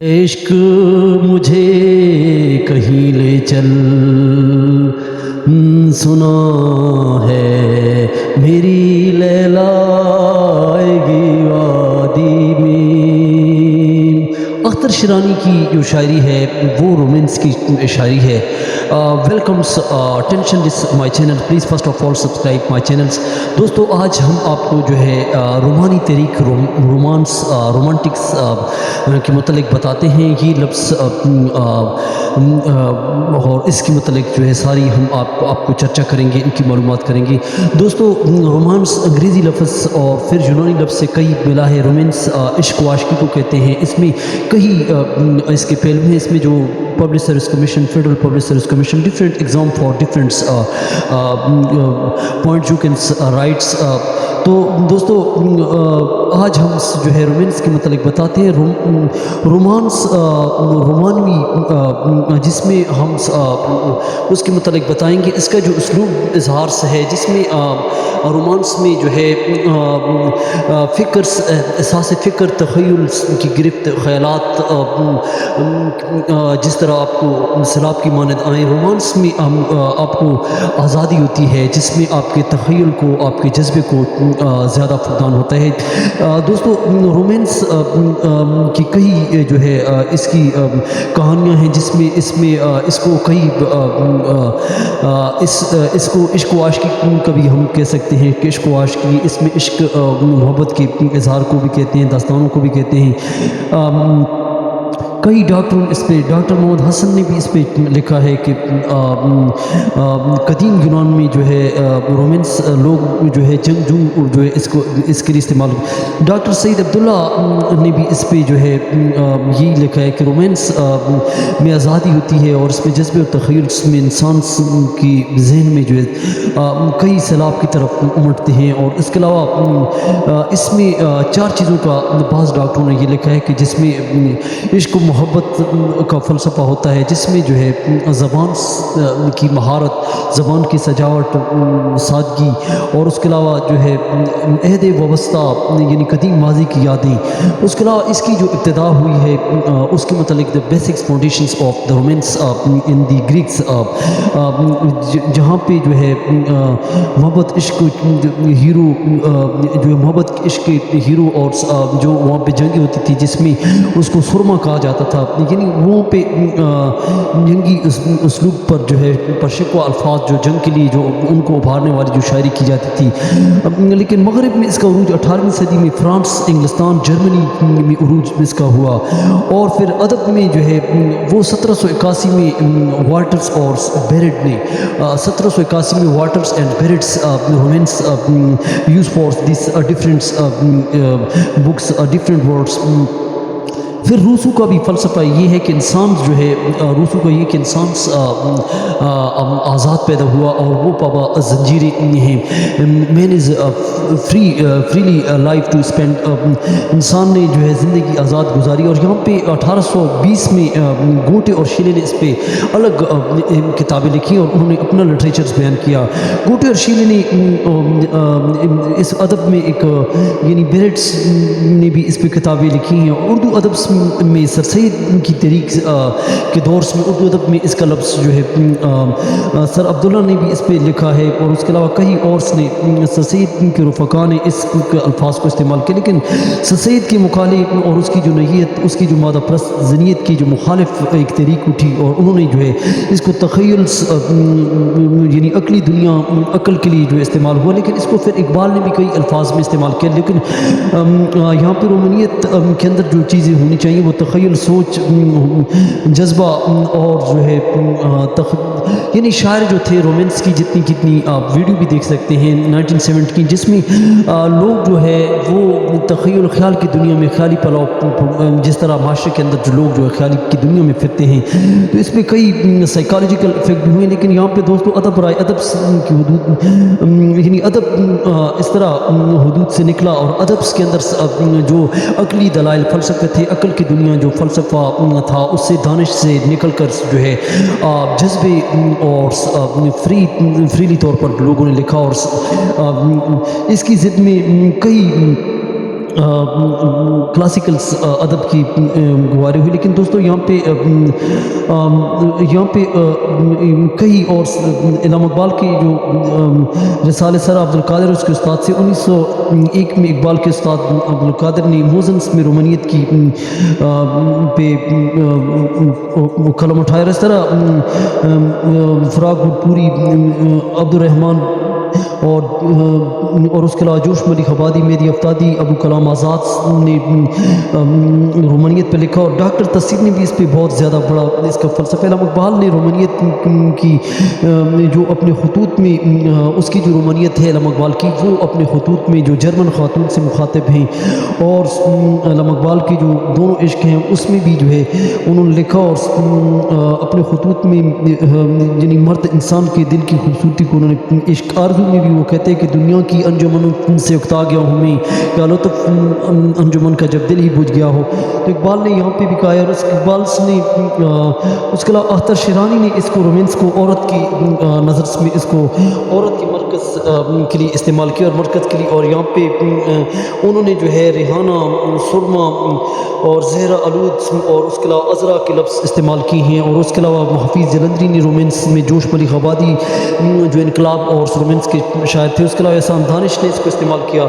عشق مجھے کہیں لے چل، سنا ہے میری لیلا آئے گی وادی میں۔ اختر شیرانی کی جو شاعری ہے وہ رومانس کی شاعری ہے۔ Welcomes attention this my channel, please first of all subscribe my channels. دوستو آج ہم آپ کو جو ہے رومانی تحریک رومانس رومانٹکس کے متعلق بتاتے ہیں۔ یہ لفظ اور اس کے متعلق جو ہے ساری ہم آپ کو چرچا کریں گے، ان کی معلومات کریں گے۔ دوستو رومانس انگریزی لفظ اور پھر یونانی لفظ سے کئی ملا ہے۔ رومانس عشق و عاشقی کو کہتے ہیں۔ اس میں کئی اس کے پہلو ہیں۔ اس میں جو public service commission, federal public service commission, different exam for different point you can rights. تو دوستو آج ہم جو ہے رومانس کے متعلق بتاتے ہیں۔ رومانس رومانوی جس میں ہم اس کے متعلق بتائیں گے۔ اس کا جو اسلوب اظہار سے ہے، جس میں رومانس میں جو ہے فکر، احساس فکر، تخیل کی گرفت، خیالات جس طرح آپ کو سیلاب کی مانند آئیں، رومانس میں آپ کو آزادی ہوتی ہے، جس میں آپ کے تخیل کو، آپ کے جذبے کو زیادہ فقدان ہوتا ہے۔ دوستو رومانس کی کئی جو ہے اس کی کہانیاں ہیں، جس میں اس کو کئی اس کو عشق و عاشقی کا بھی ہم کہہ سکتے ہیں کہ عشق و عاشقی، اس میں عشق محبت کے اظہار کو بھی کہتے ہیں، داستانوں کو بھی کہتے ہیں۔ کئی ڈاکٹروں اس پہ، ڈاکٹر محمد حسن نے بھی اس پہ لکھا ہے کہ قدیم یونان میں جو ہے رومانس لوگ جو ہے جنگجو جو ہے اس کے لیے استعمال۔ ڈاکٹر سعید عبداللہ نے بھی اس پہ جو ہے یہی لکھا ہے کہ رومانس میں آزادی ہوتی ہے اور اس میں جذبے اور تخیل، اس میں انسان کی ذہن میں جو ہے کئی سیلاب کی طرف امٹتے ہیں۔ اور اس کے علاوہ اس میں چار چیزوں کا بعض ڈاکٹروں نے یہ لکھا ہے کہ جس میں عشق و محبت کا فلسفہ ہوتا ہے، جس میں جو ہے زبان کی مہارت، زبان کی سجاوٹ، سادگی، اور اس کے علاوہ جو ہے عہد وابستہ یعنی قدیم ماضی کی یادیں۔ اس کے علاوہ اس کی جو ابتدا ہوئی ہے اس کے متعلق the basics foundations of the romance in the Greeks, جہاں پہ جو ہے محبت عشق ہیرو، جو ہے محبت عشق کے ہیرو، اور جو وہاں پہ جنگی ہوتی تھی جس میں اس کو سرما کہا جاتا تھا، یعنی وہاں پہ جنگی اسلوب پر جو ہے پرشکوا الفاظ جو جنگ کے لیے جو ان کو ابھارنے والی جو شاعری کی جاتی تھی۔ لیکن مغرب میں اس کا عروج 18ویں صدی میں فرانس، انگلستان، جرمنی میں عروج اس کا ہوا۔ اور پھر ادب میں جو ہے وہ 1781 میں واٹرز اور بیرڈ نے 1781 میں Waters and Beard's romance use for these different books different words. پھر روسو کا بھی فلسفہ یہ ہے کہ انسان جو ہے، روسو کا یہ کہ انسان آزاد پیدا ہوا اور وہ پابا زنجیریں ہیں۔ Man is freely life to spend, انسان نے جو ہے زندگی آزاد گزاری۔ اور یہاں پہ 1820 میں گوٹے اور شیلے نے اس پہ الگ کتابیں لکھی اور انہوں نے اپنا لٹریچرز بیان کیا۔ گوٹے اور شیلے نے اس ادب میں ایک یعنی بیرٹس نے بھی اس پہ کتابیں لکھی ہیں۔ اردو ادب میں سر سید کی تحریک کے دور میں اردو ادب میں اس کا لفظ جو ہے سر عبداللہ نے بھی اس پہ لکھا ہے، اور اس کے علاوہ کئی اور نے سر سید کے رفقا نے اس کے الفاظ کو استعمال کیا۔ لیکن سر سید کے مخالف اور اس کی جو نوعیت، اس کی جو مادہ پرست ذہنیت کی جو مخالف ایک تحریک اٹھی، اور انہوں نے جو ہے اس کو تخیل یعنی عقلی دنیا، عقل کے لیے جو استعمال ہوا۔ لیکن اس کو پھر اقبال نے بھی کئی الفاظ میں استعمال کیا۔ لیکن یہاں پہ رومانیت کے اندر جو چیزیں ہونی چاہیے وہ تخیل، سوچ، جذبہ، اور جو ہے یعنی شاعر جو تھے رومانس کی جتنی آپ ویڈیو بھی دیکھ سکتے ہیں 1970 کی، جس میں لوگ جو ہے وہ تخیل خیال کی دنیا میں خیالی پلاؤ، جس طرح معاشرے کے اندر جو لوگ جو ہے خیالی کی دنیا میں پھرتے ہیں، تو اس میں کئی سائیکالوجیکل افیکٹ ہوئے۔ لیکن یہاں پہ دوستو ادب رائے، ادب کی حدود یعنی ادب اس طرح حدود سے نکلا، اور ادب کے اندر جو عقلی دلائل، فلسفے تھے، عقل کی دنیا جو فلسفہ تھا، اس سے دانش سے نکل کر جو ہے جذبے اور فریلی طور پر لوگوں نے لکھا۔ اور اس کی ضد میں کئی کلاسیکل ادب کی گوارے ہوئی، لیکن دوستو یہاں پہ کئی اور علامہ اقبال کی جو رسالہ سر عبد القادر اس کے استاد سے 1901 میں اقبال کے استاد عبد القادر نے موزنس میں رومانیت کی پہ قلم اٹھایا. اس طرح فراغ پوری، عبد الرحمن اور اس کے علاوہ جوش ملک آبادی، مہدی افتادی، ابو کلام آزاد نے رومانیت پہ لکھا، اور ڈاکٹر تصیر نے بھی اس پہ بہت زیادہ بڑا اس کا فلسفہ. علامہ اقبال نے رومانیت کی جو اپنے خطوط میں اس کی جو رومانیت ہے علامہ اقبال کی، وہ اپنے خطوط میں جو جرمن خاتون سے مخاطب ہیں، اور علامہ اقبال کی جو دونوں عشق ہیں اس میں بھی جو ہے انہوں نے لکھا، اور اپنے خطوط میں یعنی مرد انسان کے دل کی خوبصورتی کو انہوں نے عشق آرزو میں بھی وہ کہتے ہیں کہ دنیا کی انجمن سے اکتا گیا ہوں میں، کیا لطف انجمن کا جب دل ہی بجھ گیا ہو. تو اقبال نے یہاں پہ بھی کہا ہے، اور اقبال نے اس کے علاوہ اختر شیرانی نے اس کو رومانس کو عورت کی نظر میں اس کو عورت کے مرکز کے لیے استعمال کیا اور مرکز کے لیے، اور یہاں پہ انہوں نے جو ہے ریحانہ، سرما اور زہرہ آلود اور اس کے علاوہ عذرا کے لفظ استعمال کیے ہیں. اور اس کے علاوہ حفیظ جلندری نے رومانس میں جوش ملک آبادی جو انقلاب اور رومانس کے شاعر تھے، اس کے علاوہ احسان دانش نے اس کو استعمال کیا،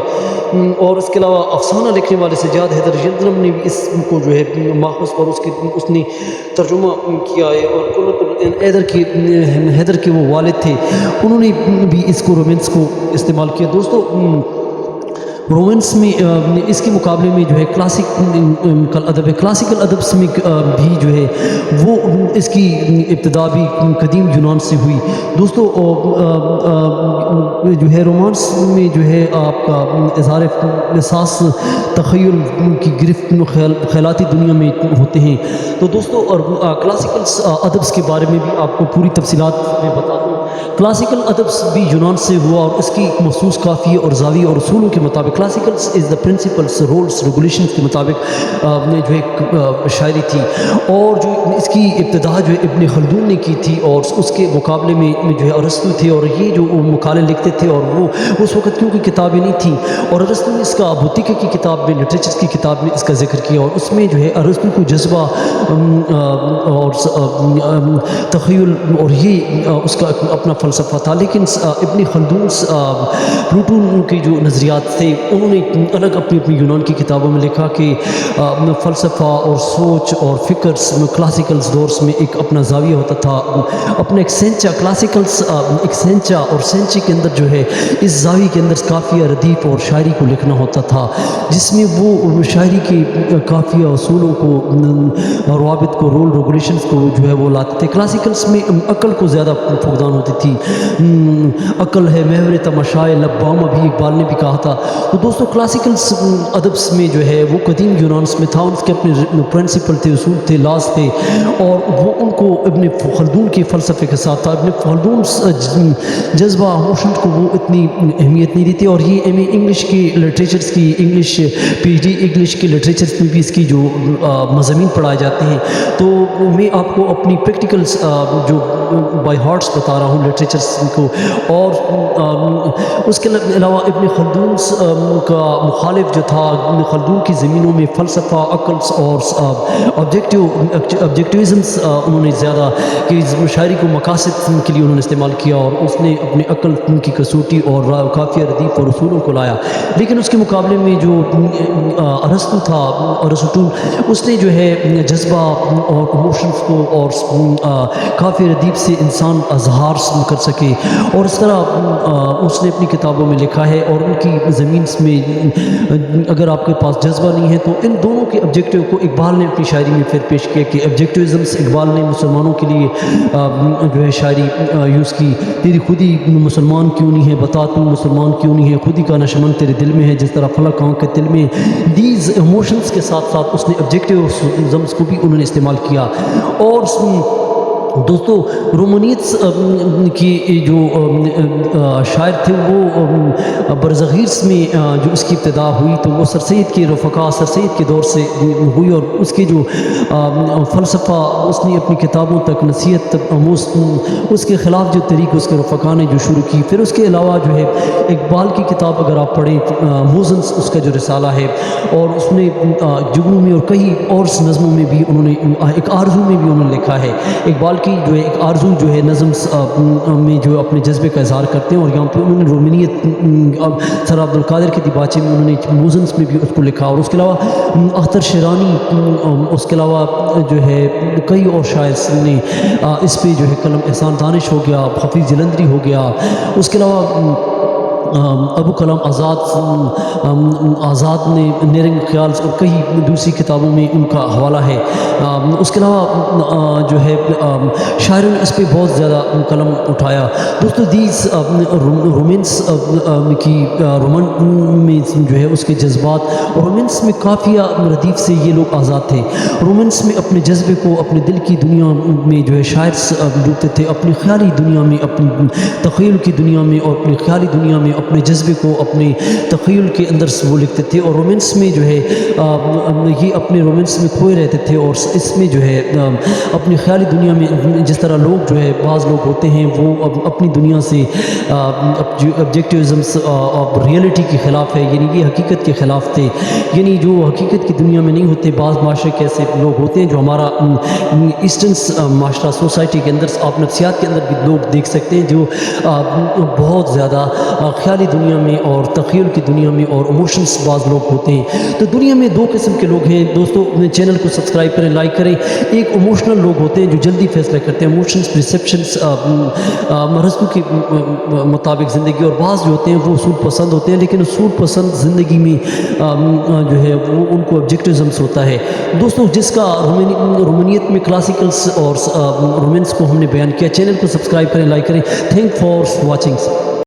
اور اس کے علاوہ افسانہ لکھنے والے سجاد حیدر یلدرم نے بھی اس کو جو ہے ماخذ اور اس نے ترجمہ کیا ہے. اور قرۃ حیدر کے وہ والد تھے، انہوں نے بھی اس کو رومانس کو استعمال کیا. دوستو رومانس میں اس کے مقابلے میں جو ہے کلاسیکل ادب میں بھی جو ہے وہ اس کی ابتدا بھی قدیم یونان سے ہوئی. دوستو جو ہے رومانس میں جو ہے آپ کا اظہار احساس تخیل کی گرفت خیالاتی دنیا میں ہوتے ہیں. تو دوستو اور کلاسیکل ادب کے بارے میں بھی آپ کو پوری تفصیلات میں بتا دوں. کلاسیکل ادب بھی یونان سے ہوا، اور اس کی مخصوص قافیے اور زاویے اور اصولوں کے مطابق کلاسیکلس از دا پرنسپلس، رولس، ریگولیشنز کے مطابق جو ایک شاعری تھی، اور جو اس کی ابتدا جو ہے ابن خلدون نے کی تھی، اور اس کے مقابلے میں جو ہے ارسطو تھے، اور یہ جو مقالے لکھتے تھے، اور وہ اس وقت کیونکہ کتابیں نہیں تھیں، اور ارسطو نے اس کا بوتیکا کی کتاب میں، لٹریچر کی کتاب میں اس کا ذکر کیا، اور اس میں جو ہے ارسطو کو جذبہ اور تخیل اور یہ اس کا اپنا فلسفہ تھا. لیکن ابن خلدون پلوٹون کے جو نظریات تھے، انہوں نے الگ اپنی یونان کی کتابوں میں لکھا کہ فلسفہ اور سوچ اور فکر کلاسیکلز دور میں ایک اپنا زاویہ ہوتا تھا، اپنا ایک سینچا، کلاسیکلز ایک سینچا، اور سینچے کے اندر جو ہے اس زاویے کے اندر قافیہ، ردیف اور شاعری کو لکھنا ہوتا تھا، جس میں وہ شاعری کے قافیہ اصولوں کو، روابط کو، رول ریگولیشنز کو جو ہے وہ لاتے تھے. کلاسیکلز میں عقل کو زیادہ فقدان ہوتی تھی. عقل ہے محور تماشائے لبام، ابھی اقبال نے بھی کہا تھا. تو دوستو کلاسیکل ادبس میں جو ہے وہ قدیم یونانس میں تھا، ان کے اپنے پرنسپل تھے، اصول تھے، لاز تھے، اور وہ ان کو ابن خلدون کے فلسفے کے ساتھ تھا. ابن خلدون جذبہ موشن کو وہ اتنی اہمیت نہیں دیتے، اور یہ انگلش کی لٹریچرز کی، English P H D English کے لٹریچرز میں بھی اس کی جو مضامین پڑھائے جاتے ہیں. تو میں آپ کو اپنی پریکٹیکلز جو بائی ہارٹس بتا رہا ہوں لٹریچرز کو، اور اس کے علاوہ ابن خلدون کا مخالف جو تھا، ابن خلدون کی زمینوں میں فلسفہ، عقل اور آبجیکٹیوزمس انہوں نے زیادہ کہ شاعری کو مقاصد کے لیے انہوں نے استعمال کیا، اور اس نے اپنے عقل کی کسوٹی اور قافیہ، ردیف اور اصولوں کو لایا. لیکن اس کے مقابلے میں جو ارسطو تھا، ارسطو اس نے جو ہے جذبہ اور ایموشنز کو اور قافیہ ردیف سے انسان اظہار کر سکے، اور اس طرح اس نے اپنی کتابوں میں لکھا ہے. اور ان کی زمین میں اگر آپ کے پاس جذبہ نہیں ہے تو ان دونوں کے آبجیکٹیو کو اقبال نے اپنی شاعری میں پھر پیش کیا کہ آبجیکٹیوزمس اقبال نے مسلمانوں کے لیے جو ہے شاعری یوز کی. تیری خودی مسلمان کیوں نہیں ہے، بتا تو مسلمان کیوں نہیں ہے، خودی کا نشمن تیرے دل میں ہے، جس طرح فلک آنکھ کے دل میں. دیز ایموشنز کے ساتھ ساتھ اس نے آبجیکٹیوزمس کو بھی انہوں نے استعمال کیا. اور دوستو رومانیت کی جو شاعر تھے وہ برصغیر میں جو اس کی ابتدا ہوئی تو وہ سر سید کے رفقا سر سید کے دور سے ہوئی، اور اس کے جو فلسفہ اس نے اپنی کتابوں تک نصیحت آموز اس کے خلاف جو طریق اس کے رفقا نے جو شروع کی۔ پھر اس کے علاوہ جو ہے اقبال کی کتاب اگر آپ پڑھیں موزنس اس کا جو رسالہ ہے، اور اس نے جگنوں میں اور کئی اور نظموں میں بھی انہوں نے ایک آرزو میں بھی انہوں نے لکھا ہے۔ اقبال کی جو ہے ایک آرزو جو ہے نظم میں جو اپنے جذبے کا اظہار کرتے ہیں، اور یہاں پہ انہوں نے رومانیت سر عبد القادر کے دیباچے میں انہوں نے موزنس میں بھی اس کو لکھا، اور اس کے علاوہ اختر شیرانی، اس کے علاوہ جو ہے کئی اور شاعر نے اس پہ جو ہے قلم، احسان دانش ہو گیا، حفیظ جلندری ہو گیا، اس کے علاوہ ابو کلام آزاد نے نیرنگ خیال اور کئی دوسری کتابوں میں ان کا حوالہ ہے۔ اس کے علاوہ جو ہے شاعروں نے اس پہ بہت زیادہ قلم اٹھایا۔ دوستو دیز رومانس کی رومن میں جو ہے اس کے جذبات، رومانس میں قافیہ ردیف سے یہ لوگ آزاد تھے۔ رومانس میں اپنے جذبے کو اپنے دل کی دنیا میں جو ہے شاعر ڈوبتے تھے، اپنی خیالی دنیا میں، اپنی تخیل کی دنیا میں، اور اپنی خیالی دنیا میں اپنے جذبے کو اپنے تخیل کے اندر سے وہ لکھتے تھے، اور رومانس میں جو ہے یہ اپنے رومانس میں کھوئے رہتے تھے، اور اس میں جو ہے اپنی خیالی دنیا میں جس طرح لوگ جو ہے بعض لوگ ہوتے ہیں وہ اپنی دنیا سے آبجیکٹیوزمس ریئلٹی کے خلاف ہے، یعنی یہ حقیقت کے خلاف تھے، یعنی جو حقیقت کی دنیا میں نہیں ہوتے۔ بعض معاشرے کے ایسے لوگ ہوتے ہیں جو ہمارا ایسٹرن معاشرہ سوسائٹی کے اندر آپ نفسیات کے اندر بھی لوگ دیکھ سکتے ہیں جو بہت زیادہ خیالی دنیا میں اور تخیل کی دنیا میں اور ایموشنس بعض لوگ ہوتے ہیں۔ تو دنیا میں دو قسم کے لوگ ہیں دوستو، اپنے چینل کو سبسکرائب کریں، لائک کریں۔ ایک ایموشنل لوگ ہوتے ہیں جو جلدی فیصلہ کرتے ہیں، ایموشنس پرسیپشنس مرضوں کے مطابق زندگی، اور بعض جو ہوتے ہیں وہ اصول پسند ہوتے ہیں، لیکن اصول پسند زندگی میں جو ہے وہ ان کو آبجیکٹیوزمس ہوتا ہے۔ دوستو جس کا رومانیت میں کلاسیکلس اور رومانس کو ہم نے بیان کیا، چینل کو سبسکرائب کریں، لائک کریں۔ Thank for watching.